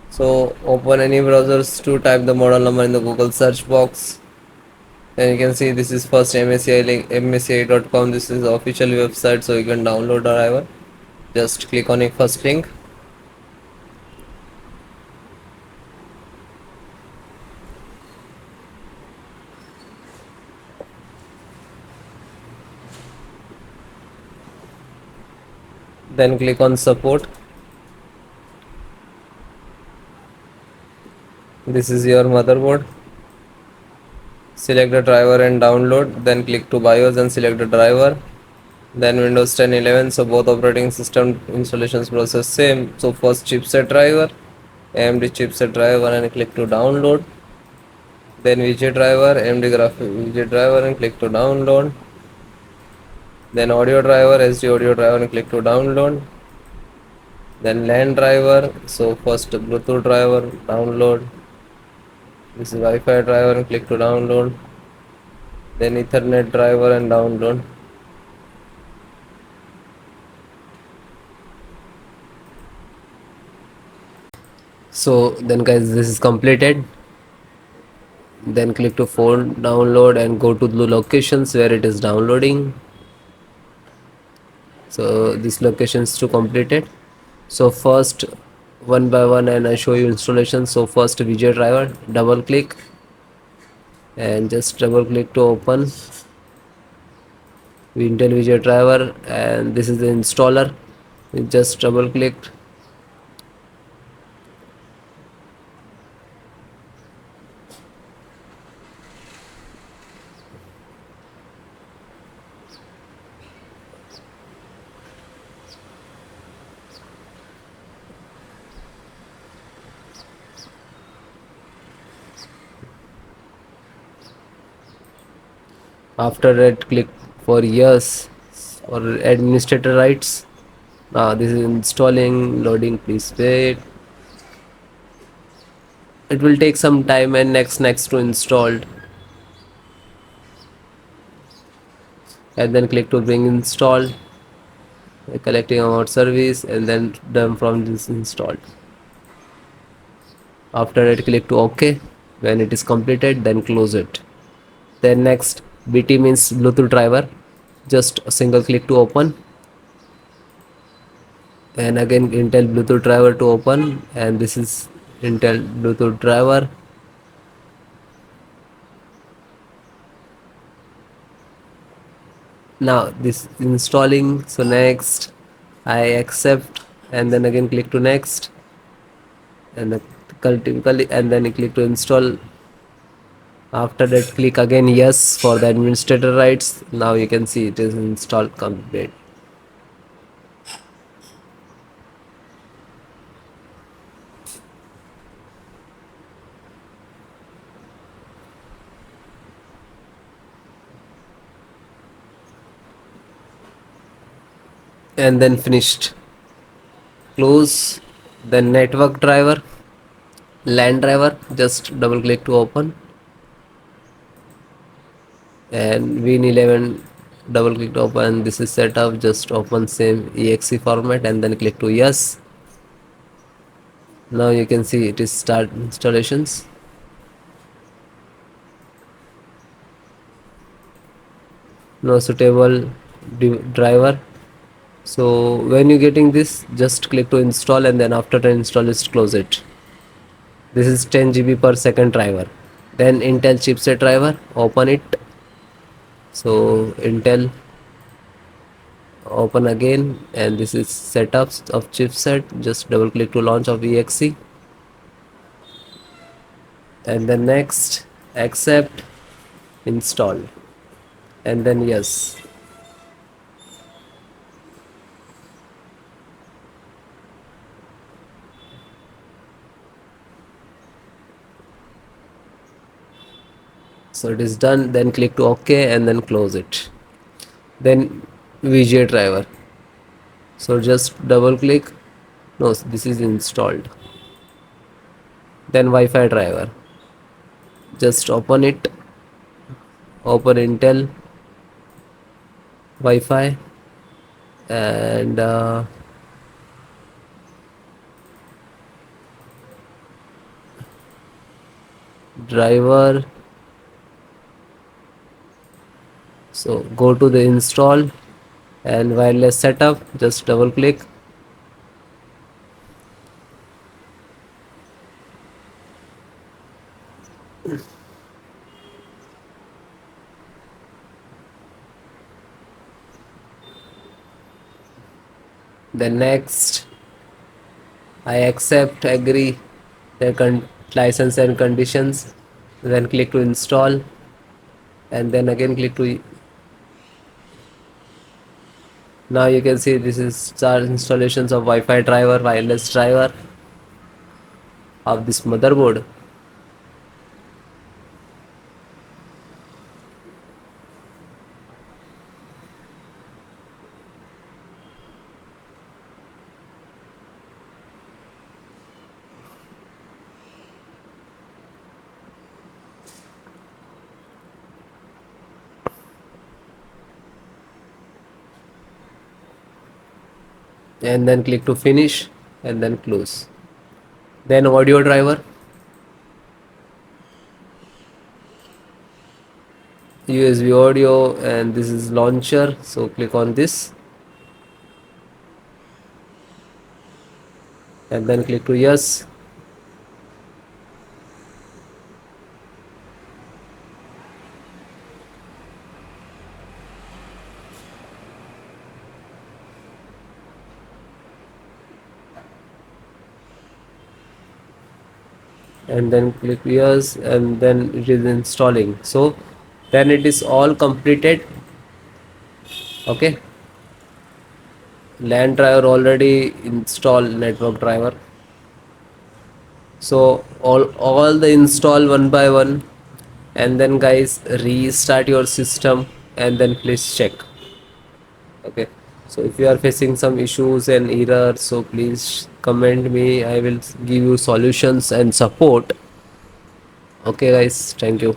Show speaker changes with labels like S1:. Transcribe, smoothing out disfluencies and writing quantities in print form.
S1: So open any browsers to type the model number in the Google search box. And you can see this is first MSI link, msi.com. This is the official website, so you can download the driver. Just click on the first link. Then click on support. This is your motherboard. Select the driver and download. Then click to BIOS and select the driver. Then Windows 10 11. So both operating system installations process same. So first chipset driver, AMD chipset driver, and click to download. Then VJ driver, AMD graphic VJ driver, and click to download. Then audio driver, SD audio driver, and click to download. Then LAN driver. So first Bluetooth driver, download. This is Wi-Fi driver, and click to download. Then Ethernet driver and download. So then guys, this is completed. Then click to phone download and go to the locations where it is downloading. So this location is to completed. So first one by one, and I show you installation. So first VJ driver, double click and just double click to open Intel VJ driver, and this is the installer. You just double click. After that, click for yes or administrator rights. Now this is installing, loading, please wait. It will take some time, and next to installed, and then click to bring installed, collecting about service, and then done from this installed. After that, click to OK. When it is completed, then close it. Then next, BT means Bluetooth driver. Just a single click to open, and again Intel Bluetooth driver to open, and this is Intel Bluetooth driver. Now this is installing. So next, I accept, and then again click to next, and and then click to install. After that, click again yes for the administrator rights. Now you can see it is installed complete. And then finished. Close. Then network driver, LAN driver, just double click to open, and Win11, double click to open. This is set up, just open same exe format and then click to yes. Now you can see it is start installations. No suitable driver. So when you getting this, just click to install, and then after the install, just close it. This is 10 GB per second driver. Then Intel chipset driver, open it. So Intel, open again, and this is setups of chipset. Just double click to launch of exe, and then next, accept, install, and then yes. So it is done. Then click to OK and then close it. Then VGA driver. So just double click. No, this is installed. Then Wi-Fi driver. Just open it. Open Intel Wi-Fi, and driver. So go to the install and wireless setup, just double click. Then next, I accept, agree the license and conditions. Then click to install, and then again click to. Now you can see this is start installations of Wi-Fi driver, wireless driver of this motherboard. And then click to finish and then close. Then audio driver, USB audio, and this is launcher, so click on this and then click to yes. And then click yes, and then it is installing. So then it is all completed. Okay, LAN driver already installed, network driver. So all the install one by one, and then guys restart your system and then please check. Okay, so if you are facing some issues and errors, so please comment me, I will give you solutions and support. Okay guys, thank you.